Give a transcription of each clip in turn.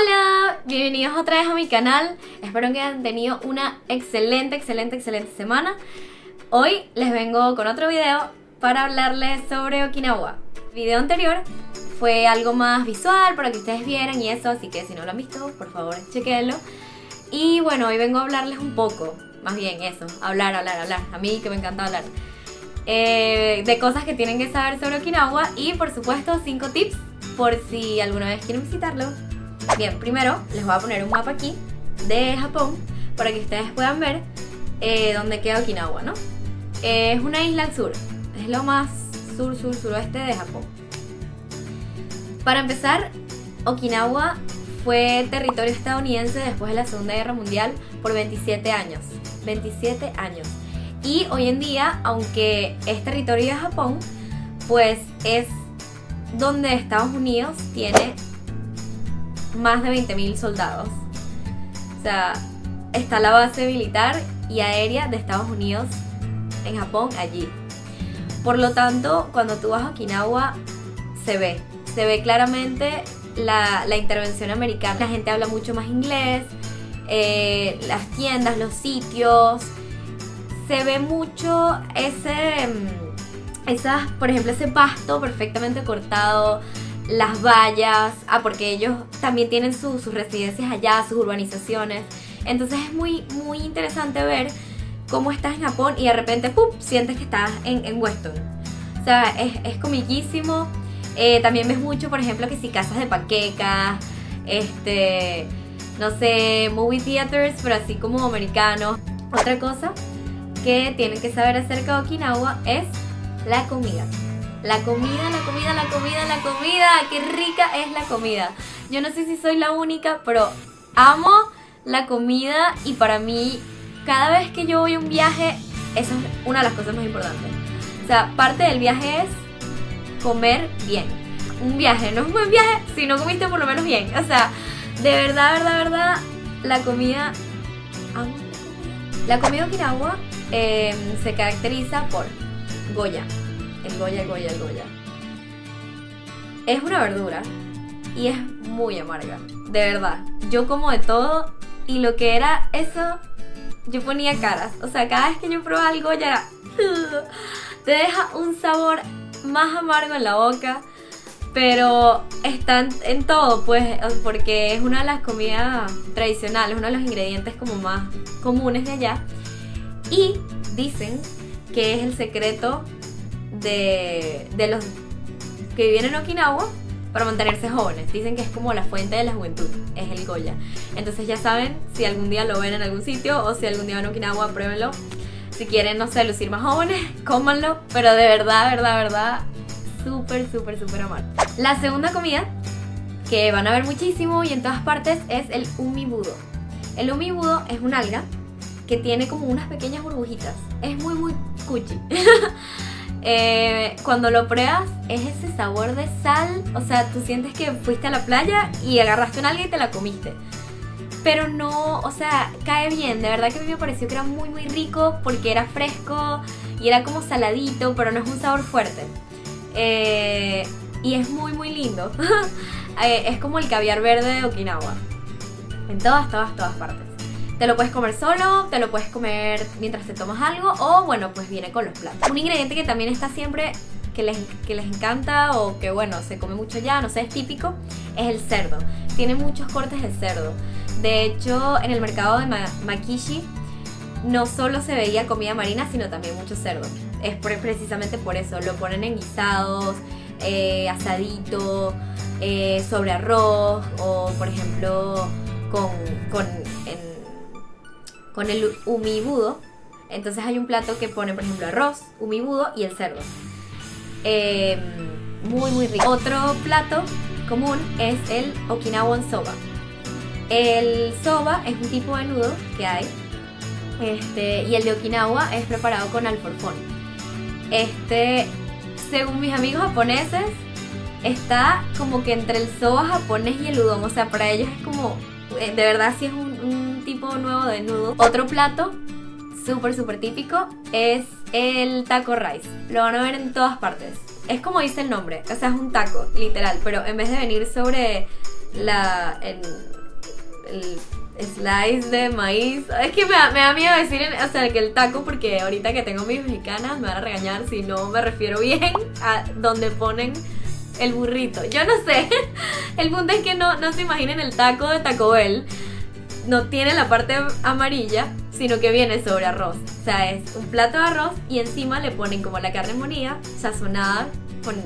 Hola, bienvenidos otra vez a mi canal. Espero que hayan tenido una excelente semana. Hoy les vengo con otro video para hablarles sobre Okinawa. El video anterior fue algo más visual para que ustedes vieran y eso, así que si no lo han visto, por favor chequenlo. Y bueno, hoy vengo a hablarles un poco, más bien eso, hablar. A mí que me encanta hablar. De cosas que tienen que saber sobre Okinawa y por supuesto 5 tips por si alguna vez quieren visitarlo. Bien, primero les voy a poner un mapa aquí de Japón para que ustedes puedan ver dónde queda Okinawa, ¿no? Es una isla al sur, es lo más suroeste de Japón. Para empezar, Okinawa fue territorio estadounidense después de la Segunda Guerra Mundial por 27 años. 27 años. Y hoy en día, aunque es territorio de Japón, pues es donde Estados Unidos tiene más de 20.000 soldados. O sea, está la base militar y aérea de Estados Unidos en Japón allí. Por lo tanto, cuando tú vas a Okinawa, se ve claramente la intervención americana. La gente habla mucho más inglés, las tiendas, los sitios. Se ve mucho por ejemplo, ese pasto perfectamente cortado, las vallas, porque ellos también tienen sus residencias allá, sus urbanizaciones. Entonces es muy interesante ver cómo estás en Japón y de repente ¡pum!, sientes que estás en Weston. O sea, es comiquísimo. También ves mucho, por ejemplo, que si casas de panquecas, no sé, movie theaters, pero así como americanos. Otra cosa que tienen que saber acerca de Okinawa es la comida. La comida, qué rica es la comida. Yo no sé si soy la única, pero amo la comida y para mí, cada vez que yo voy a un viaje, eso es una de las cosas más importantes. O sea, parte del viaje es comer bien. Un viaje no es un buen viaje si no comiste por lo menos bien. O sea, de verdad, la comida, amo la comida de Okinawa se caracteriza por Goya. El Goya. Es una verdura y es muy amarga, de verdad. Yo como de todo y lo que era eso, yo ponía caras. O sea, cada vez que yo probaba el Goya era te deja un sabor más amargo en la boca, pero está en todo, pues, porque es una de las comidas tradicionales, uno de los ingredientes como más comunes de allá. Y dicen que es el secreto de los que viven en Okinawa para mantenerse jóvenes. Dicen que es como la fuente de la juventud, es el Goya. Entonces ya saben, si algún día lo ven en algún sitio o si algún día van a Okinawa, pruébenlo. Si quieren, no sé, lucir más jóvenes, cómanlo, pero de verdad, súper amargo. La segunda comida que van a ver muchísimo y en todas partes es el umibudo. El umibudo es un alga que tiene como unas pequeñas burbujitas. Es muy cuchi. Cuando lo pruebas es ese sabor de sal. O sea, tú sientes que fuiste a la playa y agarraste un alga y te la comiste. Pero no, o sea, cae bien. De verdad que a mí me pareció que era muy rico porque era fresco y era como saladito, pero no es un sabor fuerte. Y es muy lindo. Es como el caviar verde de Okinawa. En todas partes. Te lo puedes comer solo, te lo puedes comer mientras te tomas algo o bueno, pues viene con los platos. Un ingrediente que también está siempre, que les encanta o que bueno, se come mucho ya, no sé, es típico, es el cerdo. Tiene muchos cortes de cerdo. De hecho, en el mercado de Makishi no solo se veía comida marina, sino también mucho cerdo. Es precisamente por eso, lo ponen en guisados, asadito, sobre arroz o por ejemplo con el umibudo. Entonces hay un plato que pone, por ejemplo, arroz, umibudo y el cerdo. Muy rico. Otro plato común es el Okinawan soba. El soba es un tipo de nudo que hay. Y el de Okinawa es preparado con alforfón. Según mis amigos japoneses, está como que entre el soba japonés y el udon. O sea, para ellos es como, de verdad sí es un tipo nuevo de nudo. Otro plato súper típico es el taco rice. Lo van a ver en todas partes. Es como dice el nombre, o sea, es un taco, literal, pero en vez de venir sobre el slice de maíz. Es que me da miedo decir, o sea, que el taco, porque ahorita que tengo mis mexicanas me van a regañar si no me refiero bien a donde ponen el burrito. Yo no sé. El punto es que no se imaginen el taco de Taco Bell. No tiene la parte amarilla, sino que viene sobre arroz. O sea, es un plato de arroz y encima le ponen como la carne molida, sazonada con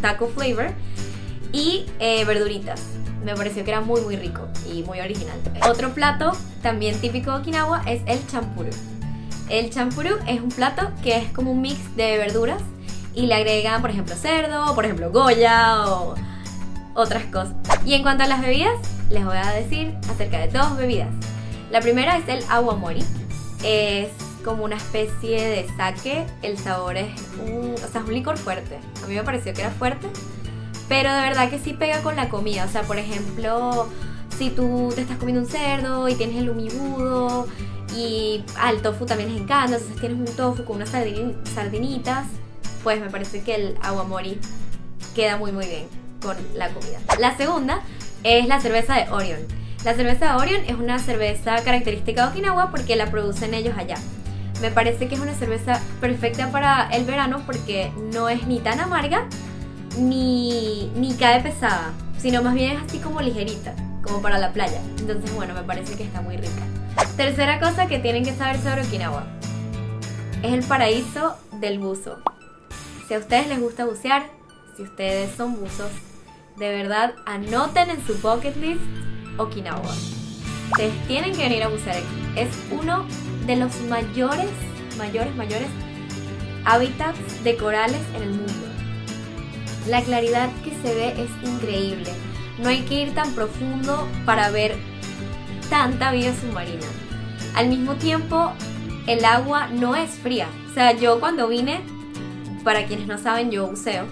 taco flavor y verduritas. Me pareció que era muy muy rico y muy original. Otro plato también típico de Okinawa es el champurú. El champurú es un plato que es como un mix de verduras y le agregan, por ejemplo, cerdo, por ejemplo, goya o otras cosas. Y en cuanto a las bebidas, les voy a decir acerca de dos bebidas. La primera es el awamori. Es como una especie de sake. El sabor es un licor fuerte. A mí me pareció que era fuerte, pero de verdad que sí pega con la comida. O sea, por ejemplo, si tú te estás comiendo un cerdo y tienes el umibudo y el tofu también les encanta, entonces tienes un tofu con unas sardinitas, pues me parece que el awamori queda muy muy bien con la comida. La segunda es la cerveza de Orion. La cerveza de Orion es una cerveza característica de Okinawa porque la producen ellos allá. Me parece que es una cerveza perfecta para el verano porque no es ni tan amarga ni cae pesada, sino más bien es así como ligerita, como para la playa. Entonces, bueno, me parece que está muy rica. Tercera cosa que tienen que saber sobre Okinawa: es el paraíso del buzo. Si a ustedes les gusta bucear, si ustedes son buzos, de verdad anoten en su bucket list Okinawa. Ustedes tienen que venir a bucear aquí. Es uno de los mayores hábitats de corales en el mundo. La claridad que se ve es increíble. No hay que ir tan profundo para ver tanta vida submarina. Al mismo tiempo, el agua no es fría. O sea, yo cuando vine, para quienes no saben, yo buceo.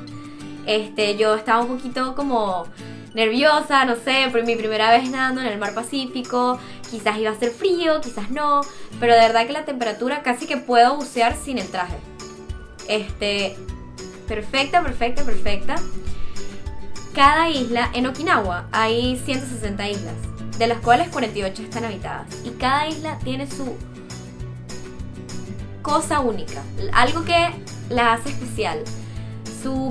Yo estaba un poquito como nerviosa, no sé, por mi primera vez nadando en el mar Pacífico. Quizás iba a ser frío, quizás no, pero de verdad que la temperatura casi que puedo bucear sin el traje. Perfecta. Cada isla, en Okinawa hay 160 islas, de las cuales 48 están habitadas. Y cada isla tiene su cosa única, algo que la hace especial.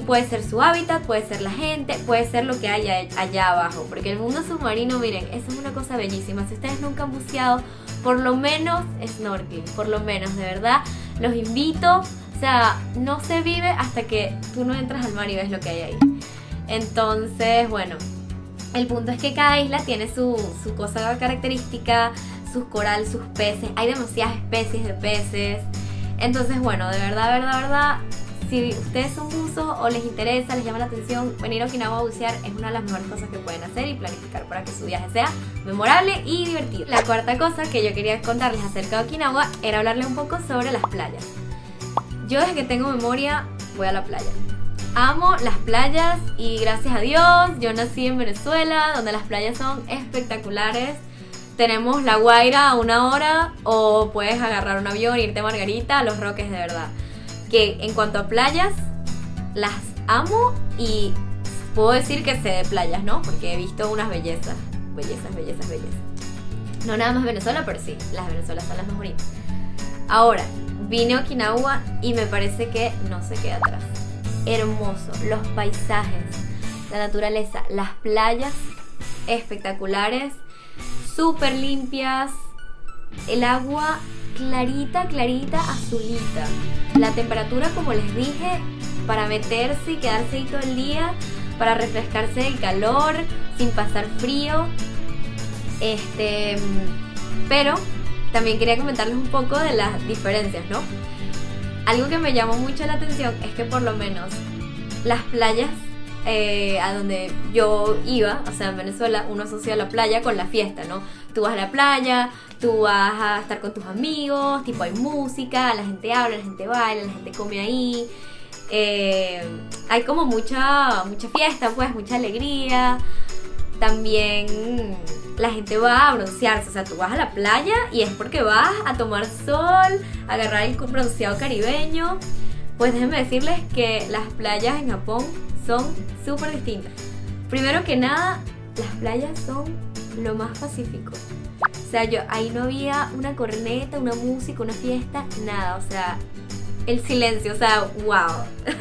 Puede ser su hábitat, puede ser la gente, puede ser lo que hay allá abajo. Porque el mundo submarino, miren, eso es una cosa bellísima. Si ustedes nunca han buceado, por lo menos snorkeling, por lo menos, de verdad, los invito. O sea, no se vive hasta que tú no entras al mar y ves lo que hay ahí. Entonces, bueno, el punto es que cada isla tiene su cosa característica, sus corales, sus peces. Hay demasiadas especies de peces. Entonces, bueno, de verdad, si ustedes son buzos o les interesa, les llama la atención, venir a Okinawa a bucear es una de las mejores cosas que pueden hacer y planificar para que su viaje sea memorable y divertido. La cuarta cosa que yo quería contarles acerca de Okinawa era hablarles un poco sobre las playas. Yo desde que tengo memoria voy a la playa. Amo las playas y gracias a Dios yo nací en Venezuela, donde las playas son espectaculares. Tenemos La Guaira a 1 hora, o puedes agarrar un avión e irte a Margarita, a Los Roques, de verdad. Que en cuanto a playas, las amo y puedo decir que sé de playas, ¿no? Porque he visto unas bellezas. No nada más Venezuela, pero sí, las de Venezuela son las más bonitas. Ahora, vine a Okinawa y me parece que no se queda atrás. Hermoso, los paisajes, la naturaleza, las playas espectaculares, súper limpias, el agua clarita, azulita. La temperatura, como les dije, para meterse y quedarse ahí todo el día, para refrescarse del calor, sin pasar frío. Pero también quería comentarles un poco de las diferencias, ¿no? Algo que me llamó mucho la atención es que por lo menos las playas a donde yo iba, o sea, en Venezuela, uno asocia la playa con la fiesta, ¿no? Tú vas a la playa, tú vas a estar con tus amigos, tipo hay música, la gente habla, la gente baila, la gente come ahí. Hay como mucha fiesta, pues, mucha alegría. También la gente va a broncearse, o sea, tú vas a la playa y es porque vas a tomar sol, a agarrar el bronceado caribeño. Pues déjenme decirles que las playas en Japón son súper distintas. Primero que nada, las playas son lo más pacífico. O sea, ahí no había una corneta, una música, una fiesta, nada. O sea, el silencio, o sea, wow.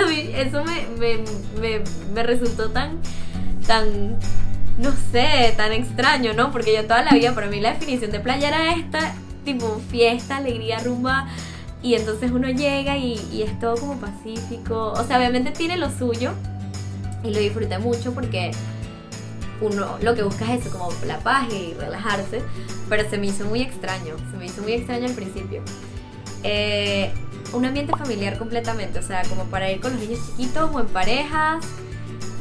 A mí eso me resultó tan, no sé, tan extraño, ¿no? Porque yo toda la vida, para mí la definición de playa era esta, tipo fiesta, alegría, rumba. Y entonces uno llega y es todo como pacífico. O sea, obviamente tiene lo suyo y lo disfruté mucho porque uno lo que busca es eso, como la paz y relajarse. Pero se me hizo muy extraño al principio. Un ambiente familiar completamente, o sea, como para ir con los niños chiquitos o en parejas.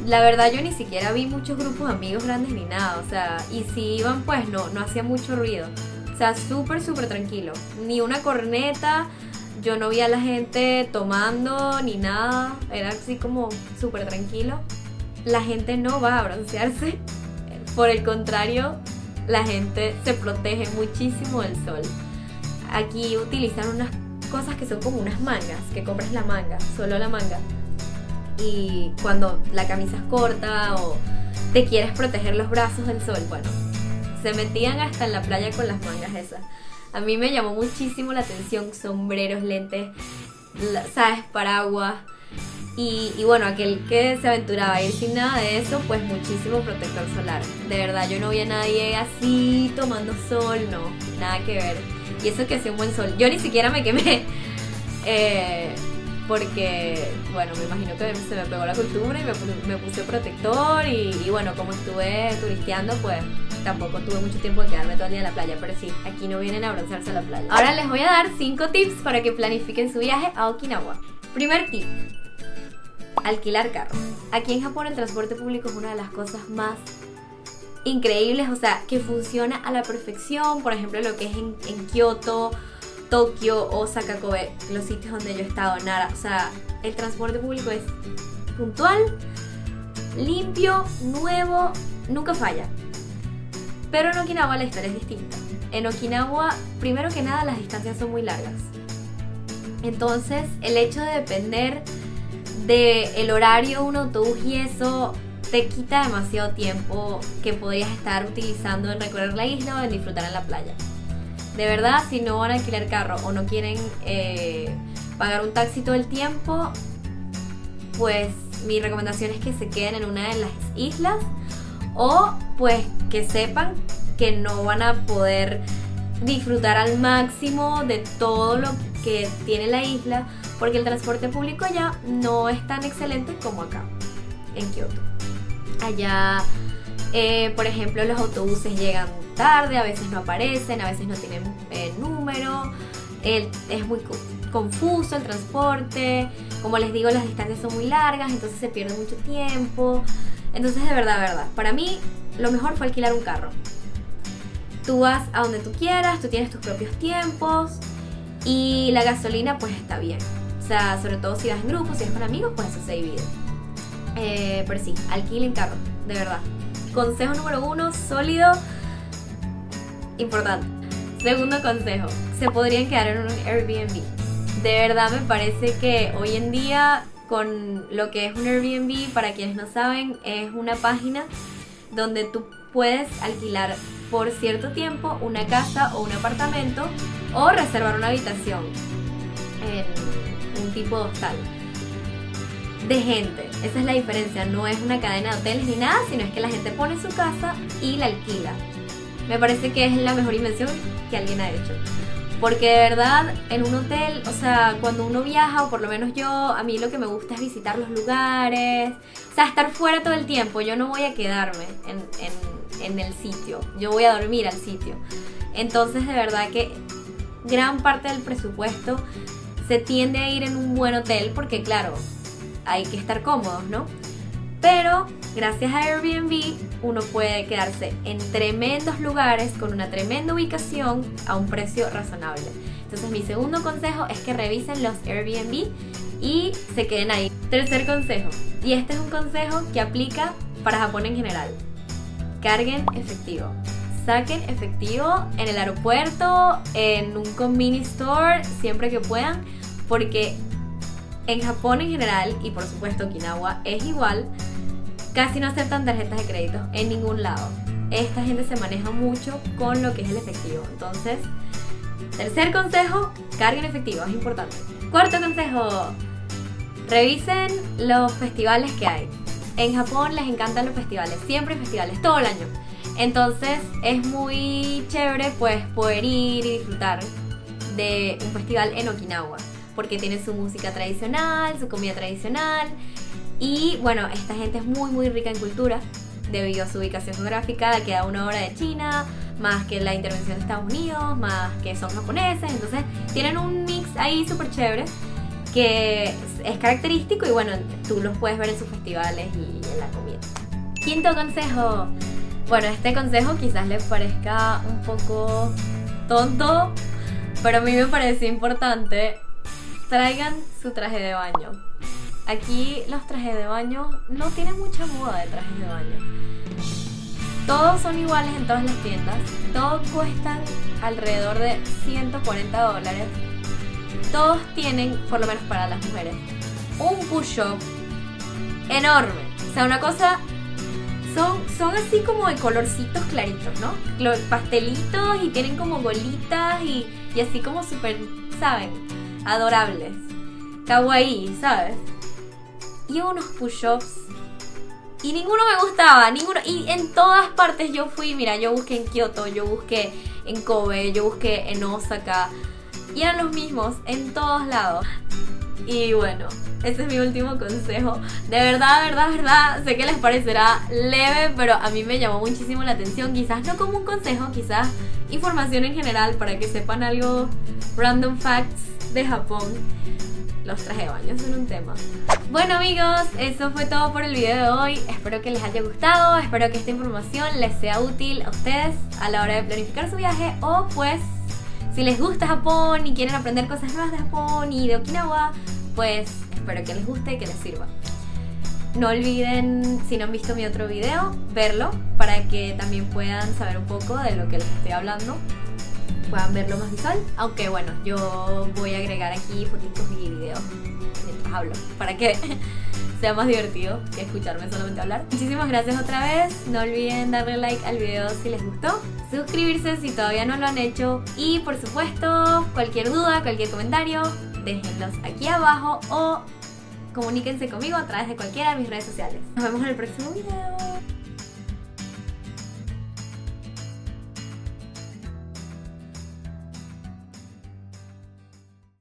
La verdad yo ni siquiera vi muchos grupos de amigos grandes ni nada, o sea, y si iban pues no hacía mucho ruido. O sea, súper tranquilo. Ni una corneta, yo no vi a la gente tomando ni nada, era así como súper tranquilo. La gente no va a broncearse, por el contrario, la gente se protege muchísimo del sol. Aquí utilizan unas cosas que son como unas mangas, que compras la manga, solo la manga. Y cuando la camisa es corta o te quieres proteger los brazos del sol, bueno, se metían hasta en la playa con las mangas esas. A mí me llamó muchísimo la atención, sombreros, lentes, ¿sabes? Paraguas. Y bueno, aquel que se aventuraba a ir sin nada de eso, pues muchísimo protector solar. De verdad, yo no vi a nadie así tomando sol, no, nada que ver. Y eso que hacía un buen sol. Yo ni siquiera me quemé, porque, bueno, me imagino que se me pegó la costumbre y me puse protector. Y bueno, como estuve turisteando, pues tampoco tuve mucho tiempo de quedarme todo el día en la playa. Pero sí, aquí no vienen a broncearse a la playa. Ahora les voy a dar 5 tips para que planifiquen su viaje a Okinawa. Primer tip: alquilar carro. Aquí en Japón el transporte público es una de las cosas más increíbles, o sea, que funciona a la perfección. Por ejemplo, lo que es en Kioto, Tokio, Osaka, Kobe, los sitios donde yo he estado, Nara. O sea, el transporte público es puntual, limpio, nuevo, nunca falla. Pero en Okinawa la historia es distinta. En Okinawa, primero que nada, las distancias son muy largas. Entonces, el hecho de depender del horario de un autobús y eso te quita demasiado tiempo que podrías estar utilizando en recorrer la isla o en disfrutar en la playa. De verdad, si no van a alquilar carro o no quieren pagar un taxi todo el tiempo, pues mi recomendación es que se queden en una de las islas, o pues que sepan que no van a poder disfrutar al máximo de todo lo que tiene la isla, porque el transporte público allá no es tan excelente como acá en Kioto. Allá, por ejemplo, los autobuses llegan tarde, a veces no aparecen, a veces no tienen número, es muy confuso el transporte. Como les digo, las distancias son muy largas, entonces se pierde mucho tiempo. Entonces, de verdad, para mí lo mejor fue alquilar un carro. Tú vas a donde tú quieras, tú tienes tus propios tiempos y la gasolina pues está bien. O sea, sobre todo si vas en grupo, si vas con amigos, pues eso se divide. Pero sí, alquilen carro, de verdad. Consejo número 1, sólido, importante. Segundo consejo, se podrían quedar en un Airbnb. De verdad me parece que hoy en día, con lo que es un Airbnb, para quienes no saben, es una página donde tú puedes alquilar por cierto tiempo una casa o un apartamento, o reservar una habitación en un tipo de hostal de gente. Esa es la diferencia, no es una cadena de hoteles ni nada, sino es que la gente pone su casa y la alquila. Me parece que es la mejor invención que alguien ha hecho, porque de verdad en un hotel, o sea, cuando uno viaja, o por lo menos yo, a mí lo que me gusta es visitar los lugares, o sea, estar fuera todo el tiempo. Yo no voy a quedarme en el sitio, yo voy a dormir al sitio. Entonces, de verdad que gran parte del presupuesto se tiende a ir en un buen hotel, porque claro, hay que estar cómodos, ¿no? Pero gracias a Airbnb uno puede quedarse en tremendos lugares con una tremenda ubicación a un precio razonable. Entonces mi segundo consejo es que revisen los Airbnb y se queden ahí. Tercer consejo, y este es un consejo que aplica para Japón en general: carguen efectivo. Saquen efectivo en el aeropuerto, en un convenience store, siempre que puedan, porque en Japón en general, y por supuesto Okinawa es igual, casi no aceptan tarjetas de crédito en ningún lado. Esta gente se maneja mucho con lo que es el efectivo. Entonces, tercer consejo, carguen efectivo, es importante. Cuarto consejo, revisen los festivales que hay. En Japón les encantan los festivales, siempre hay festivales, todo el año. Entonces es muy chévere pues poder ir y disfrutar de un festival en Okinawa, porque tiene su música tradicional, su comida tradicional y bueno, esta gente es muy rica en cultura debido a su ubicación geográfica, queda a 1 hora de China, más que la intervención de Estados Unidos, más que son japoneses, entonces tienen un mix ahí súper chévere que es característico y bueno, tú los puedes ver en sus festivales y en la comida. Quinto consejo. Bueno, este consejo quizás les parezca un poco tonto, pero a mí me parece importante. Traigan su traje de baño. Aquí los trajes de baño no tienen mucha moda de trajes de baño. Todos son iguales en todas las tiendas. Todos cuestan alrededor de $140. Todos tienen, por lo menos para las mujeres, un push-up enorme. O sea, una cosa... Son así como de colorcitos claritos, ¿no? Pastelitos y tienen como bolitas y así como súper, ¿saben? Adorables. Kawaii, ¿sabes? Y unos push-ups. Y ninguno me gustaba, ninguno. Y en todas partes yo fui, mira, yo busqué en Kioto, yo busqué en Kobe, yo busqué en Osaka. Y eran los mismos en todos lados. Y bueno, ese es mi último consejo. De verdad, sé que les parecerá leve, pero a mí me llamó muchísimo la atención. Quizás no como un consejo, quizás información en general para que sepan algo, random facts de Japón. Los trajes de baño son un tema. Bueno amigos, eso fue todo por el video de hoy. Espero que les haya gustado, espero que esta información les sea útil a ustedes a la hora de planificar su viaje o pues... si les gusta Japón y quieren aprender cosas nuevas de Japón y de Okinawa, pues espero que les guste y que les sirva. No olviden, si no han visto mi otro video, verlo para que también puedan saber un poco de lo que les estoy hablando. Puedan verlo más visual. Aunque bueno, yo voy a agregar aquí fotitos y videos mientras hablo para que sea más divertido que escucharme solamente hablar. Muchísimas gracias otra vez. No olviden darle like al video si les gustó, suscribirse si todavía no lo han hecho y por supuesto cualquier duda, cualquier comentario, déjenlos aquí abajo o comuníquense conmigo a través de cualquiera de mis redes sociales. Nos vemos en el próximo video.